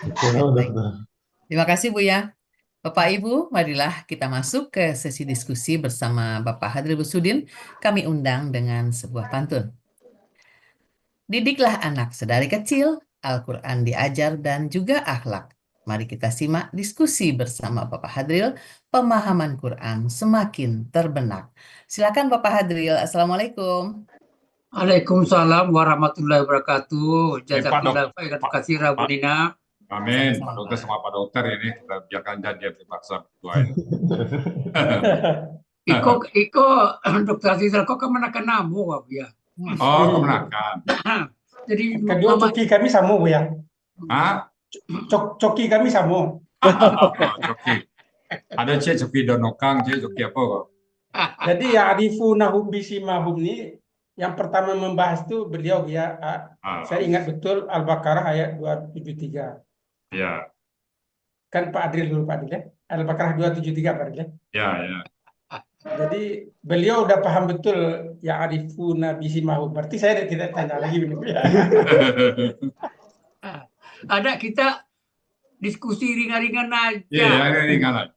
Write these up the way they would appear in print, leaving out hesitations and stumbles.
Betul, Baik. dokter. Terima kasih Bu ya. Bapak Ibu, marilah kita masuk ke sesi diskusi bersama Bapak Hadril Busudin. Kami undang dengan sebuah pantun. Didiklah anak sedari kecil, Al-Quran diajar dan juga akhlak. Mari kita simak diskusi bersama Bapak Hadril, pemahaman Quran semakin terbenak. Silakan Bapak Hadril, Assalamualaikum. Waalaikumsalam warahmatullahi wabarakatuh. Pak Dok, Jazakillah khairan Pak, kasira Bu Pak, Dina. amin. Pak Sama-sama Dokter Pak. sama Pak Dokter ini kita biarkan dia terpaksa berdua ini. Iko Dokter Azizal kok kemenakan namu Wak, ya. Oh, kemenakan. Jadi Kedua mama coki kami sama Bu ya. Ah, Coki kami sama. Joki. Ada Cik Joki Donokang, Cik Joki apa kok? Jadi ya Arifu Nahum Bisimahum ini yang pertama membahas itu beliau ya. Saya ingat betul Al-Baqarah ayat 273. Ya, Kan Pak Adril dulu Pak Adril ya. Al-Baqarah 273 Pak Adril ya. ya. Jadi beliau udah paham betul ya Arifu Bisimahum. Berarti saya tidak tanya lagi Bu ya. ada kita diskusi ringan-ringan aja. Iya, ini ringan aja.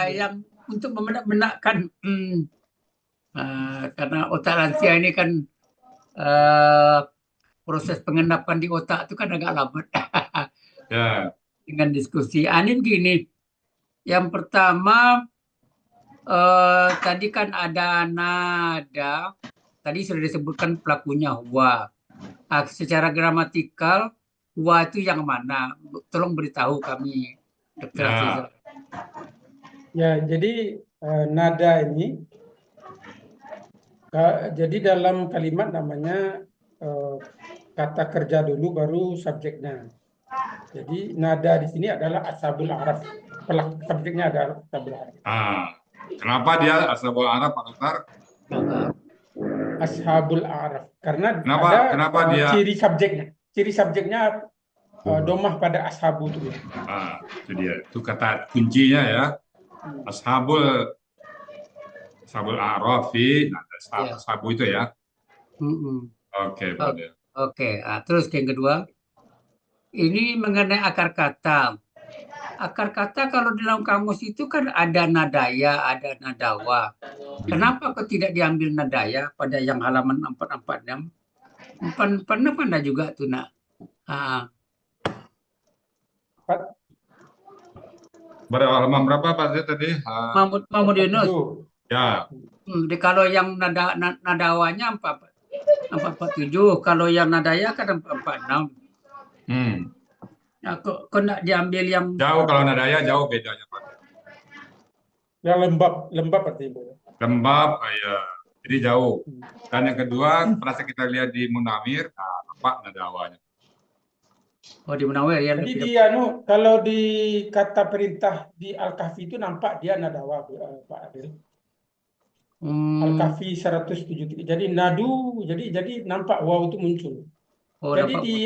Yang untuk memenakkan karena otak lansia ini kan proses pengenapan di otak itu kan agak lambat. Ya, Dengan diskusi Anin gini, yang pertama tadi kan ada nada, tadi sudah disebutkan pelakunya huwa. Secara gramatikal huwa itu yang mana? Tolong beritahu kami, Dr. Ya. Azizal. Ya, jadi nada ini jadi dalam kalimat namanya kata kerja dulu baru subjeknya. Jadi nada di sini adalah ashabul araf. Subjeknya adalah ashabul araf. Kenapa dia ashabul araf, Pak Dokter? Ashabul araf karena Kenapa ada dia? ciri subjeknya. Ciri subjeknya domah pada ashabu itu. Itu dia. Itu kata kuncinya ya. Ashabul arafi, ashabu itu ya. Oke, Pak. Oke, terus yang kedua, ini mengenai akar kata. Akar kata kalau di dalam kamus itu kan ada nadaya, ada nadawa. Kenapa kok tidak diambil nadaya pada yang halaman 446? 446 ada juga tuh nak. Halaman berapa Pak tadi? Mahmud Yunus. Ya. Kalau yang nadawanya 447, kalau yang nadaya kan 446. Nah, kok nak diambil yang jauh, kalau nadaya jauh bedanya Pak. Yang lembab artinya. Lembab, ya. Jadi jauh. Dan yang kedua, perasa kita lihat di Munawir, nampak nadawanya. Oh, di Munawir ya. Jadi kalau di kata perintah di Al-Kahfi itu nampak dia nadawa Pak Adil. Al-Kahfi 173. Jadi nadu, jadi nampak waw itu muncul. Jadi di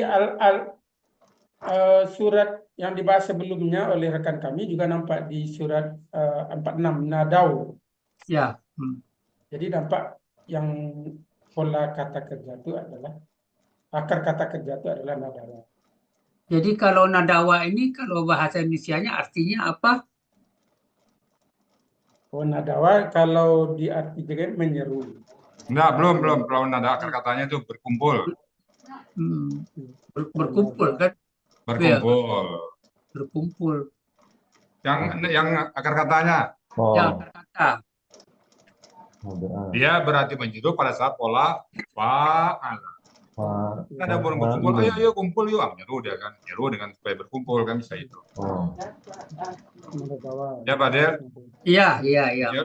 surat yang dibahas sebelumnya oleh rekan kami juga nampak di surat 46 nadau. Ya. Jadi nampak yang pola kata kerja itu adalah akar kata kerja itu adalah nadawa. Jadi kalau nadawa ini kalau bahasa Indonesianya artinya apa? Oh, nadawa kalau diartikan menyeru. Enggak, belum. Kalau nada akar katanya itu berkumpul. Berkumpul kan? Berkumpul. Yang akar katanya? Yang akar kata. Dia berarti menyeru pada saat pola fa'ala. Ada orang berkumpul, ayo kumpul yuk, menyeru dia kan, menyeru dengan supaya berkumpul kan bisa itu. Ya Pak Del? Iya.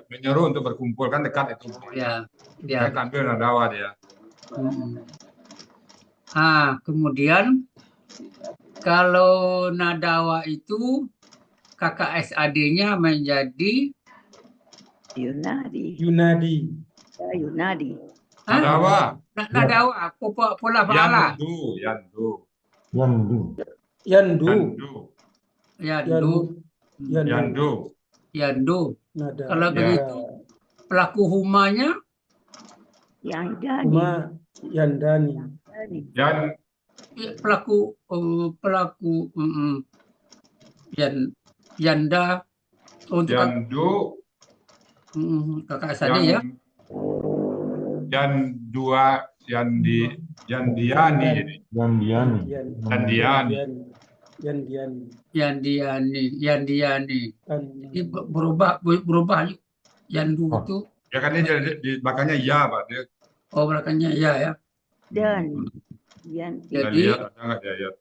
Menyeru untuk berkumpul kan dekat itu. Ya. Saya tampil nadawa dia. Kemudian kalau nadawa itu kakak SAD-nya menjadi Yunadi. Nadawa. Nadawa, pola fa'ala. Yandu. Kalau begitu pelaku humanya Yandani. pelaku Yanda untuk Yandu, kakak Sadi ya. Yandiani. Yandiani. Ini berubah Yandu itu. Ya kan dia di belakangnya ya, Pak. Dia Oh, belakangnya ya. Dan kita Jadi lihat ada nggak dia lihat.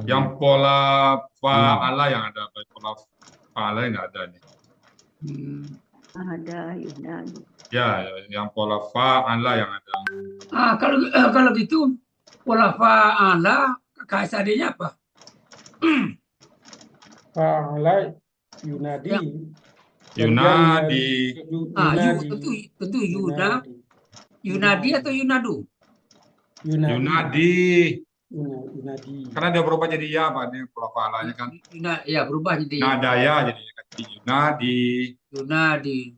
Yang pola fa'ala yang ada, pola fa'ala yang nggak ada nih. ada Yunani. Ya, yang pola fa'ala yang ada. Kalau gitu pola fa'ala kakak Sadinya apa? Fa'ala Yunadi. Yunadi. Tentu Yunadi atau Yunadu? Yunadi. Yunadi. Karena dia berubah jadi ya, Pak. Ini pola fa'alanya kan. Ya, berubah jadi Nadaya jadi Yunadi. Yunadi.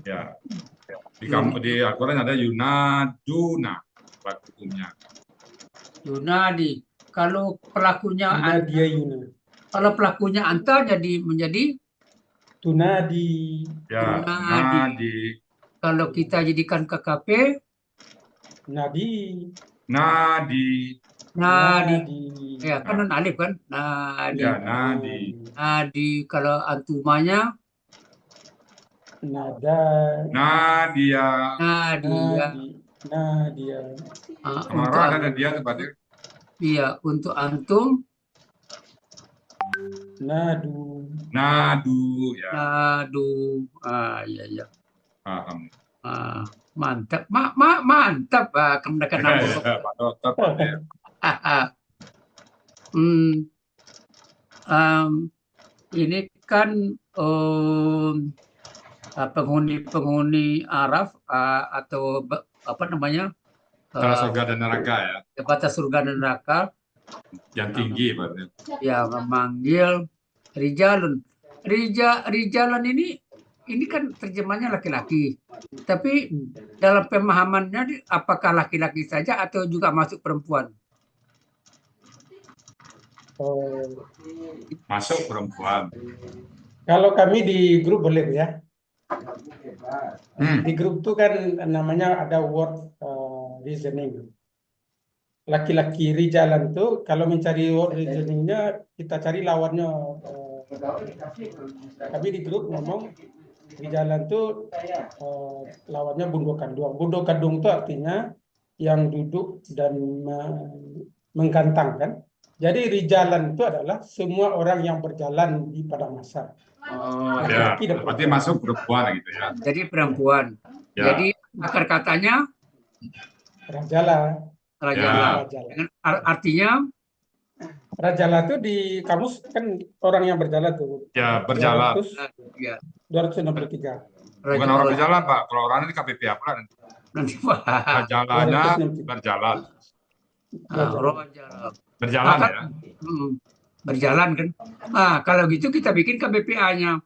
Ya. Di Al-Quran ada Yunaduna hukumnya. Yunadi. Kalau pelakunya Yuna. anta jadi menjadi Tunadi. Ya, Yunadi. Kalau kita jadikan KKP Nadi. Nadi. Ya, kan non alif kan? Nadi. Ya, Nadi. Nadi. Kalau antumanya Nada. Nadia. Nadia. Nadia. Untuk ada dia seperti. Iya, untuk antum Nadu. Ya. Nadu. Iya. Paham. Mantap. Mantap. Kemudian nambah. Pak Dokter. Ini kan penghuni Araf atau apa namanya? Antara surga dan neraka ya. Batas surga dan neraka. Yang tinggi berarti. Ya, memanggil rijalun. Rijalan ini kan terjemahnya laki-laki. Tapi dalam pemahamannya apakah laki-laki saja atau juga masuk perempuan? Masuk perempuan. Kalau kami di grup boleh ya. Di grup itu kan namanya ada word reasoning. Laki-laki rijalan tuh kalau mencari word reasoningnya kita cari lawannya. Kami di grup ngomong rijalan tuh lawannya bundo kandung. Bundo kandung itu artinya yang duduk dan menggantang kan. Jadi rijalan itu adalah semua orang yang berjalan di padang mahsyar. Ya, berarti masuk perempuan gitu ya. Jadi perempuan. Ya. Jadi akar katanya Rajala. Artinya Rajala itu di kamus kan orang yang berjalan tuh. Ya, berjalan. 263. Bukan orang berjalan, Pak. Kalau orang ini KPP apa nanti? Rajalanya berjalan. Berjalan ya. Berjalan kan. Kalau gitu kita bikin KBPA-nya.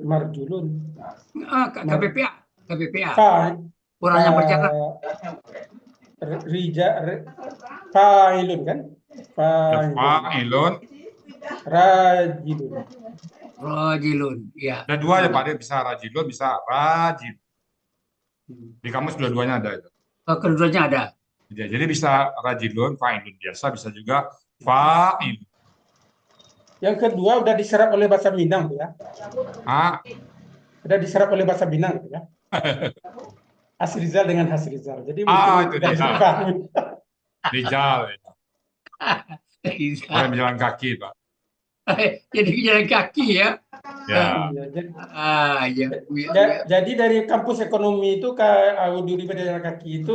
Marjulun. KBPA. Orang yang berjalan. Fa'ilun kan? Fa'ilun. Rajilun. Ya. Ada dua ya Pak, dia bisa rajilun, bisa rajil. Di kamus dua-duanya ada itu. Keduanya ada. Ya, jadi bisa rajilun, fa'ilun biasa, bisa juga fa'ilun. Yang kedua udah diserap oleh bahasa Minang ya. Udah diserap oleh bahasa Minang ya. Hasrizal dengan Hasrizal. Jadi itu dia. Rizal. Orang berjalan kaki, Pak. Jadi jalan kaki ya. Ya. Jadi dari kampus ekonomi itu ke Auduri berjalan kaki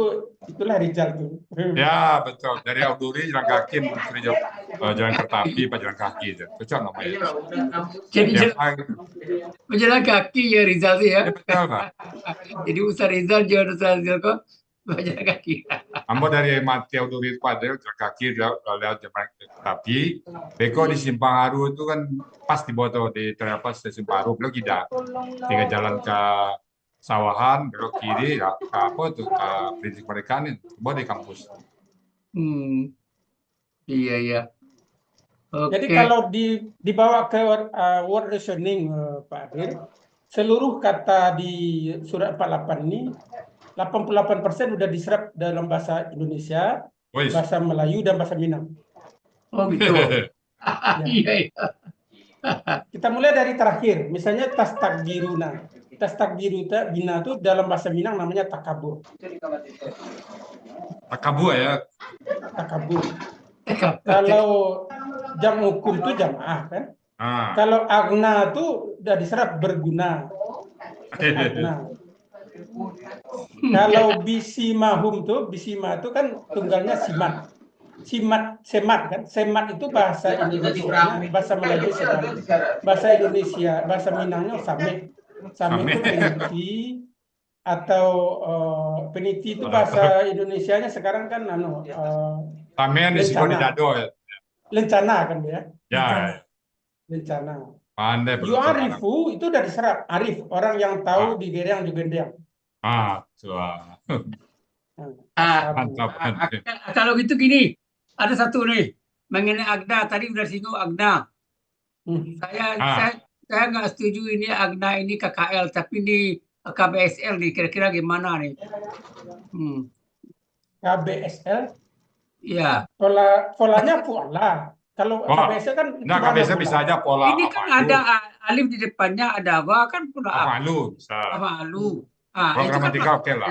itulah Rizal tuh. Ya betul. Dari Auduri jalan kaki, jalan kertapi, Pak jalan kaki itu. Cocok namanya. Jadi berjalan kaki ya Rizal sih ya. Betul Pak. Jadi Ustaz Rizal jangan Ustaz Rizal kok berjalan kaki. Ambo dari Mati Auduri pada jalan kaki lewat jalan kertapi. Beko di Simpang Haru itu kan pas di bawah di terlepas di Simpang Haru, belok tidak. Tinggal jalan ke sawahan, belok kiri, ke apa tuh, ke Prinsip Merdeka nih, di kampus. Hmm, iya ya. Jadi Oke. kalau dibawa ke word reasoning, Pak Adil, seluruh kata di surat 48 ini 88% udah diserap dalam bahasa Indonesia, Wis. bahasa Melayu, dan bahasa Minang. Oh gitu. Ya. Iya ya. Kita mulai dari terakhir, misalnya tas takbiruna. Tas takbiruna itu dalam bahasa Minang namanya takabur. Takabur ya. Takabur. Kalau jam hukum itu jamaah kan. Ah. Kalau agna itu udah diserap berguna. Agna. Kalau bisimahum tuh, bisima itu kan tunggalnya simat. Semat kan. Semat itu bahasa Indonesia, bahasa Melayu semat. Bahasa Indonesia, bahasa Minangnya same. Same itu Same. peniti atau peniti itu bahasa Indonesianya sekarang kan Sampean di sini lencana. dado ya. Lencana kan ya. Ya. Lencana. Pandai Yu'arifu itu udah diserap. Arif, orang yang tahu di gerang di gendang. Wah. Mantap. Kalau gitu gini, ada satu nih mengenai Agda. Tadi udah singgung Agda. Saya nggak setuju ini Agda ini KKL, tapi ini KBSL nih. Kira-kira gimana nih? KBSL? Iya. Polanya pola. Kalau KBSL kan Nah, KBSL bisa aja pola. Ini kan ada alif di depannya, ada wa kan pola afalu bisa. Afalu. Kalau Itu kan gramatika oke lah.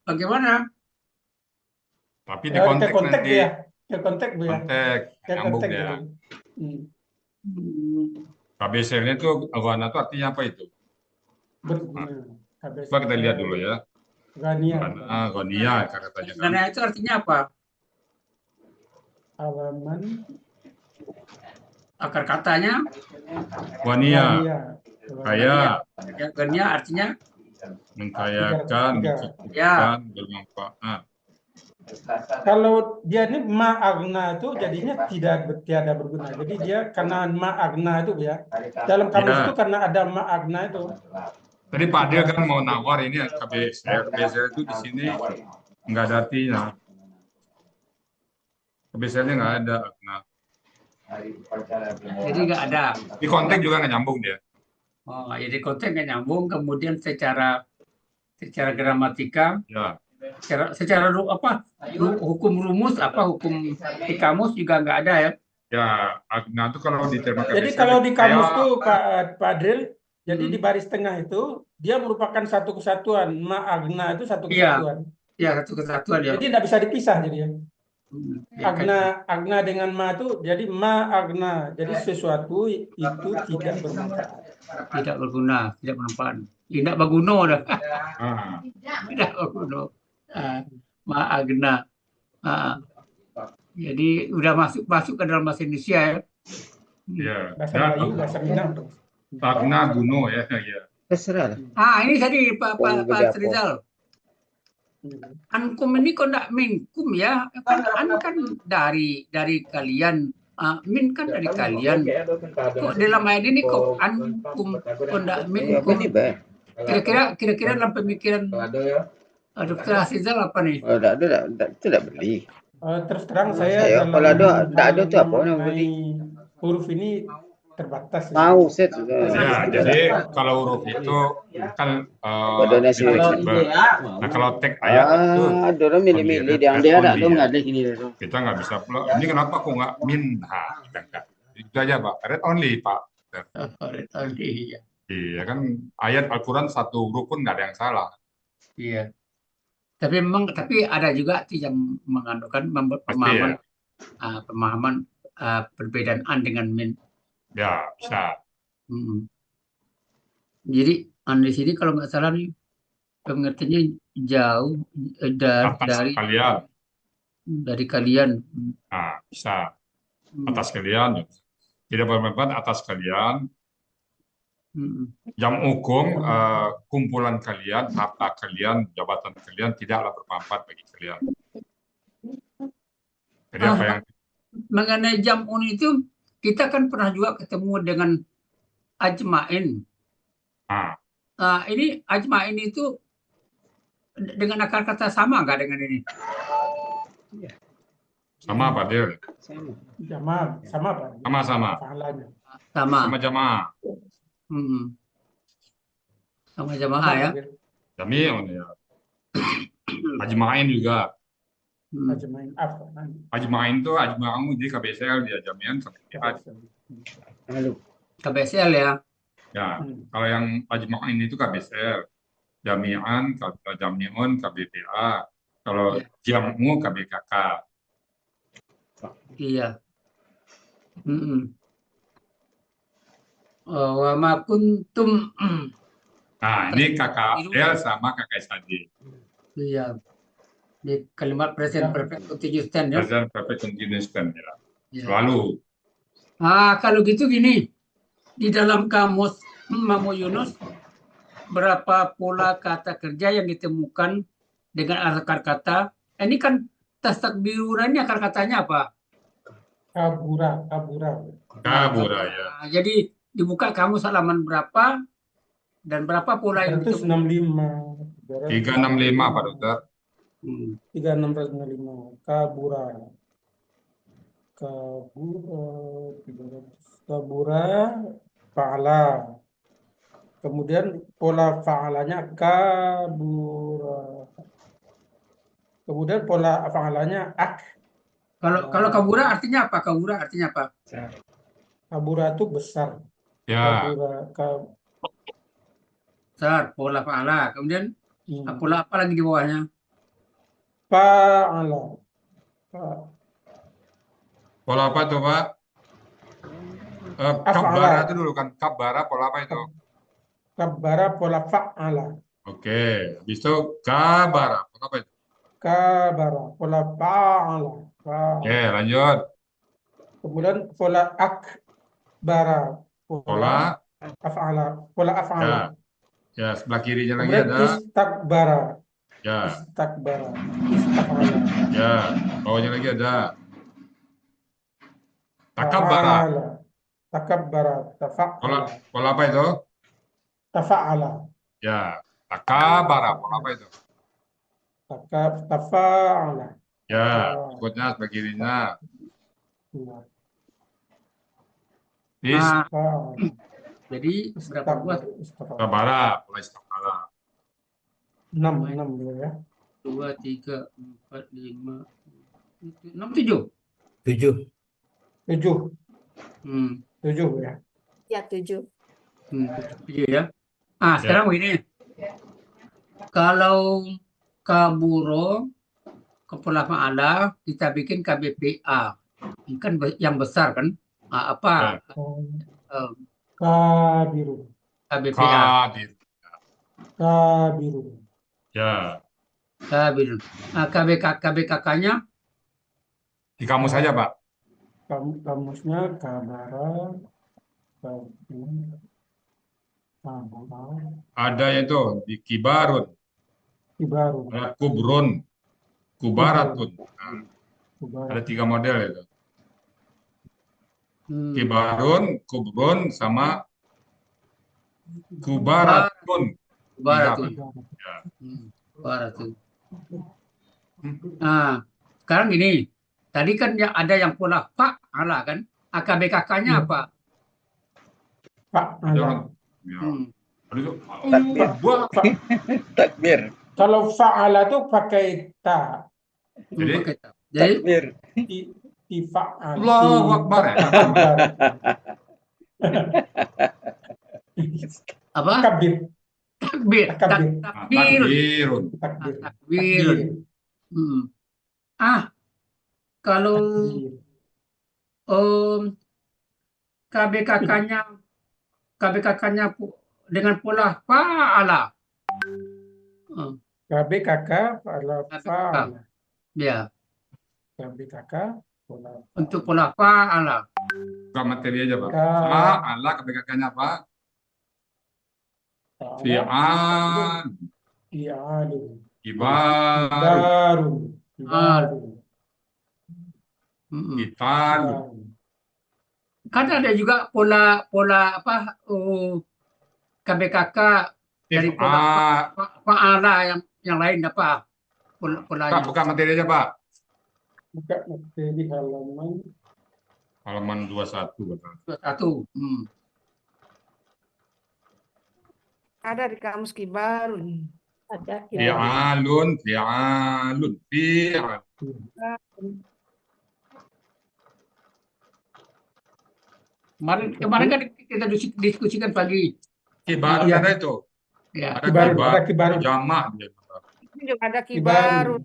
Bagaimana? Tapi di konteks nanti. Ya. Ke konteks Bu ya. Nyambung ya. KBSL-nya itu Ghana itu artinya apa itu? Berguna. Coba kita lihat dulu ya. Ghania katanya. Ghana itu artinya apa? Halaman. Akar katanya? Ghania. Kaya. Ghania artinya? Mengkayakan, mencukupkan, bermanfaat. Kalau dia ini ma'agna itu jadinya tiada berguna. Jadi dia karena ma'agna itu ya. Dalam kamus itu karena ada ma'agna itu. Tadi Pak Adil kan mau nawar ini KBSL. KBSL itu di sini nggak ada artinya. KBSL-nya nggak ada. Nah. Jadi nggak ada. Di konteks juga nggak nyambung dia. Oh, jadi konteks nggak nyambung. Kemudian secara gramatika. Ya. Secara hukum rumus hukum di kamus juga nggak ada ya? Ya, agna itu kalau diterjemahkan. Jadi kalau di kamus tuh Pak Adil, jadi di baris tengah itu dia merupakan satu kesatuan. Agna itu satu kesatuan. Iya, satu kesatuan ya. Jadi tidak bisa dipisah jadi ya. Agna dengan ma itu jadi agna. Jadi sesuatu itu tidak bermanfaat. Tidak berguna, tidak bermanfaat. Tidak berguna dah. Tidak berguna. Agna. Jadi udah masuk ke dalam bahasa Indonesia ya. Iya. Bahasa Melayu, bahasa Minang. Agna Guno ya. Terserah. Ini tadi Pak Rizal. Ankum ini kok enggak minkum ya? Kan dari kalian. Min kan dari kalian. Kok dalam ayat ini kok ankum kok enggak minkum? Kira-kira dalam pemikiran Dr. Rizal apa nih? Itu tidak beli. Terus terang saya kalau ada itu apa yang beli? Huruf ini terbatas. Tahu set sudah. Ya, jadi kalau huruf itu kan nah kalau teks ayat itu ada orang milih-milih dia ada nggak ada gini. Kita nggak bisa pula. Ini kenapa kok nggak minha? Itu aja Pak. Read only Pak. Read only ya. Iya kan ayat Al-Quran satu huruf pun nggak ada yang salah. Iya. Tapi ada juga yang mengandungkan pemahaman perbedaan an dengan min. Ya, bisa. Jadi di sini kalau nggak salah nih pengertiannya jauh dari kalian. Dari kalian. Nah, bisa. Atas kalian. Tidak bermanfaat atas kalian. Jam hukum kumpulan kalian, harta kalian, jabatan kalian tidaklah bermanfaat bagi kalian. Jadi apa yang mengenai jamun itu kita kan pernah juga ketemu dengan ajmain. Ini ajmain itu dengan akar kata sama nggak dengan ini? Sama Pak Adil. Sama. Jamaah sama Pak. Sama-sama. Fa'alanya. Sama. Sama jamaah. Hmm. Sama jamaah Sama ya. Pak Adil. Jami'un ya. Ajma'in juga. Hmm. Ajmain afwan. Ajma'in itu ajma'u jadi KBSL dia jami'an KBSL. Halo. KBSL ya. Ya, Hmm. kalau yang ajma'in itu KBSL. Jami'an, jami'un, KBPA. Kalau Ya. jam'u KBKK. Iya. Hmm. Wa ma kuntum. Nah, ini KKL sama KKSAD. Iya. Di kalimat present perfect continuous tense ya. Present perfect continuous tense ya. Iya. Selalu. Kalau gitu gini, di dalam kamus Mamo Yunus, berapa pola kata kerja yang ditemukan dengan akar kata? Ini kan tastakbiruran, ini akar katanya apa? Kabura. Kabura ya. Jadi dibuka kamus halaman berapa dan berapa pola yang ditemukan? 365. 365 Pak Dokter. 3665. Kabura. Fa'ala. Kemudian pola fa'alanya kabura. Kemudian pola fa'alanya Kalau kabura artinya apa? Kabura artinya apa? kabura itu besar. Ya. Besar, pola fa'ala. Kemudian pola apa lagi di bawahnya? Fa'ala. Pola apa tuh Pak? Kabara itu dulu kan. Kabara pola apa itu? Kabara pola fa'ala. Oke. Habis itu kabara. Pola apa itu? Kabara pola fa'ala. Oke, lanjut. Kemudian pola akbara. Pola. Af'ala. Pola af'ala. Ya, sebelah kirinya lagi Kemudian ada. istakbara. Ya. Istakbara. Istaf'ala. Ya. Bawahnya lagi ada. Takabbara. Fa'ala. Takabbara. Tafa'ala. Pola apa itu? Tafa'ala. Ya. Takabbara. Pola apa itu? Tafa'ala. Ya. Berikutnya sebelah kirinya. Fa'ala. Jadi berapa buah? Istakbara. Pola istakbara. 6 ya. 2, 3, 4, 5, 6, 7. 7. 7 ya. Ya, 7. 7 ya. Sekarang begini. Kalau kaburo kepala fa'ala kita bikin KBPA. Ini kan yang besar kan? Apa? Kabiru. KBPA. Kabiru. Ya. Kabir. KBKK-nya Di kamus saja Pak. Kamusnya kabara. Ada itu di kibarun. Ada kubrun. Kubaratun. Nah, ada 3 model itu. Kibarun, kubrun, sama kubaratun. Kubaratun. Ya. Kubaratun. Sekarang gini. Tadi kan ada yang pola fa'ala kan? KBKK-nya apa? Fa'ala. Ya. Takbir. Kalau fa'ala itu pakai ta. Jadi Takbir. Fa'ala. Allahu Akbar ya. Apa? Takbir. Takbir. Takbirun. Takbir. Kalau KBKK-nya dengan pola fa'ala. KBKK fa'ala. Ya. KBKK pola. Untuk pola fa'ala. Buka materi aja Pak. Fa'ala KBKK-nya apa? Fi'al. Ibarun. Kital. Kan ada juga pola apa KBKK dari pola fa'ala yang lain apa? Pola Pak, buka materi aja Pak. Buka materi halaman 21 betul. 21. Ada di kamus Kibarun. Ada Fi'alun, fi'alun, fi'al. Kemarin kan kita diskusikan pagi. Kibarun Iya. ada itu. Ya. Ada Kibarun, kibar, ada kibarun. jamak dia. Ini juga ada Kibarun. Kibarun.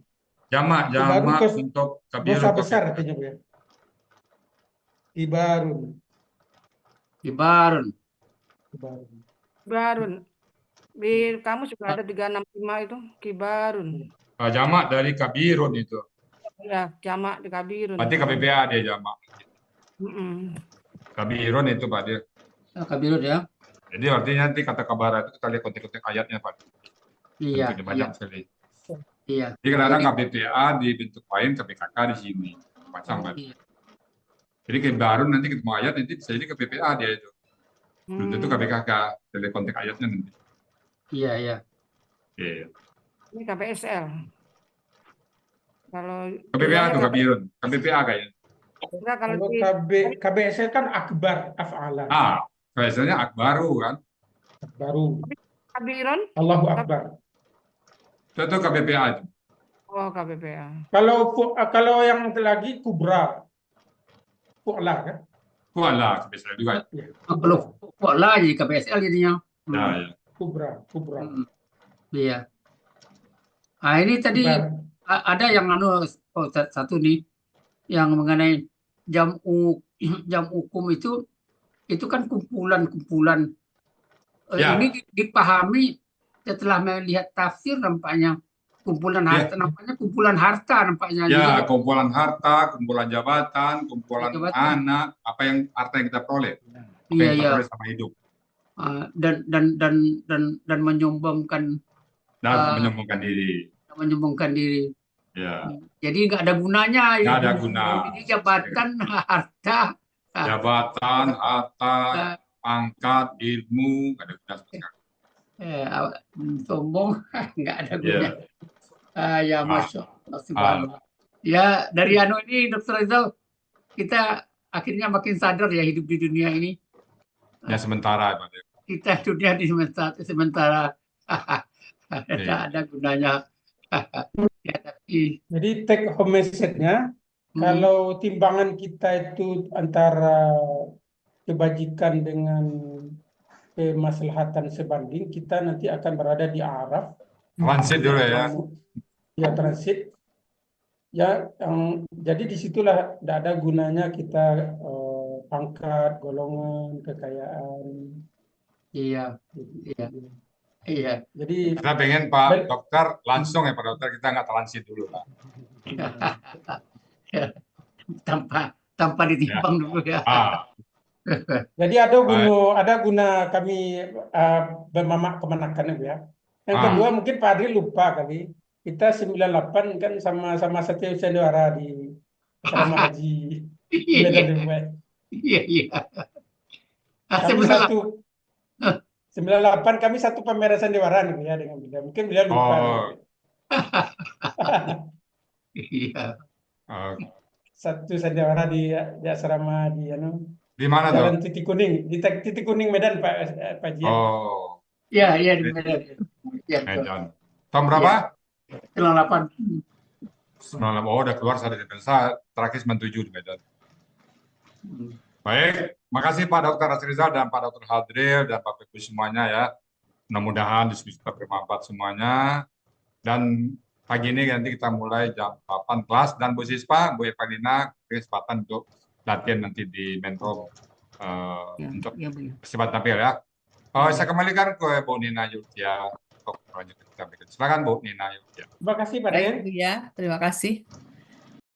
Jamak, Kibarun jamak terus untuk kabirun. Dosa besar artinya, Bu ya. Kibarun. Kibarun. Kibarun. Kibarun. Di kamus juga ada 365 itu Kibarun. Jamak dari kabirun itu. Ya, jamak di Kabirun. Berarti KBPA dia jamak. Mm-mm. Kabirun itu Pak dia. Kabirun ya. Jadi artinya nanti kata kabar itu kita lihat konteks-konteks ayatnya Pak. Iya. Tentunya banyak sekali. Iya. Jadi kadang-kadang KBPA di bentuk lain, KBKK di sini. Macam Pak. Iya. Jadi kibarun nanti ketemu ayat nanti bisa jadi KBPA dia itu. Belum tentu Hmm. KBKK. Kita lihat konteks ayatnya nanti. Iya, iya. Iya. Ini KPSL. Kalau KBPA atau kabirun? KBPA kayaknya. enggak, kalau Kalau di KBSL kan akbar af'ala. Biasanya akbaru kan. Baru. Kabirun, Allahu akbar. Itu KBPA itu. oh KBPA. Kalau yang lagi kubra. Fu'la kan? Kuala KBPA juga. Kalau pola jadi KPSL jadinya. Nah, ya. Kubra. Iya. Ah, ini tadi Kibar. ada yang satu nih yang mengenai jam hukum itu kan kumpulan-kumpulan. Ya. Ini dipahami setelah melihat tafsir nampaknya kumpulan harta, nampaknya kumpulan harta nampaknya. Ya, Jadi, kumpulan harta, kumpulan jabatan, kumpulan Jabatan. anak, harta yang kita peroleh, apa iya, yang kita iya. peroleh sama hidup Dan menyumbangkan dan menyombongkan diri. Ya, Jadi nggak ada gunanya. nggak ada guna. Jadi jabatan, harta, Jabatan, harta, pangkat, ilmu, nggak ada guna sama sekali. sombong nggak ada Ya. gunanya. Ya, Masya Allah. Subhanallah. Ya, dari ini Dr. Rizal, kita akhirnya makin sadar ya hidup di dunia ini. Ya sementara, Pak. Kita dunia di sementara tidak ada gunanya. Ya, tapi Jadi take home message-nya, kalau timbangan kita itu antara kebajikan dengan kemaslahatan sebanding, kita nanti akan berada di araf. Transit dulu ya. Ya, transit. Ya, jadi disitulah tidak ada gunanya kita pangkat, golongan, kekayaan. iya. Iya. Jadi Kita pengen Pak Dokter langsung ya Pak Dokter, kita nggak transit dulu Pak. tanpa ditimbang dulu ya. Jadi ada guna kami bermamak kemanakan ya. Yang kedua mungkin Pak Adri lupa kali. Kita 98 kan sama Satya Sendiwara di asrama haji Medan Dubai. Iya. Kami 98 kami satu pameran Sendiwara nih ya dengan beliau. Mungkin beliau lupa. Iya. Satu Sendiwara di asrama di mana Jalan tuh? Titik Kuning, di Titik Kuning Medan Pak Jian. Oh. Iya di Medan. Medan. Tahun berapa? 98. 98. Oh, udah keluar saya dari Pensa, terakhir 97 di Medan. Baik, makasih Pak Dr. Asrizal dan Pak Dr. Hadril dan Bapak Ibu semuanya ya. Mudah-mudahan diskusi kita bermanfaat semuanya. Dan pagi ini nanti kita mulai jam 8 kelas dan Bu Sispa, Bu Evalina kesempatan untuk latihan nanti di Mentro untuk persiapan tampil ya. Saya kembalikan ke Bu Nina Yultia untuk melanjutkan. Silakan Bu Nina Yultia. Terima kasih Pak Den. Baik, Bu ya. Terima kasih.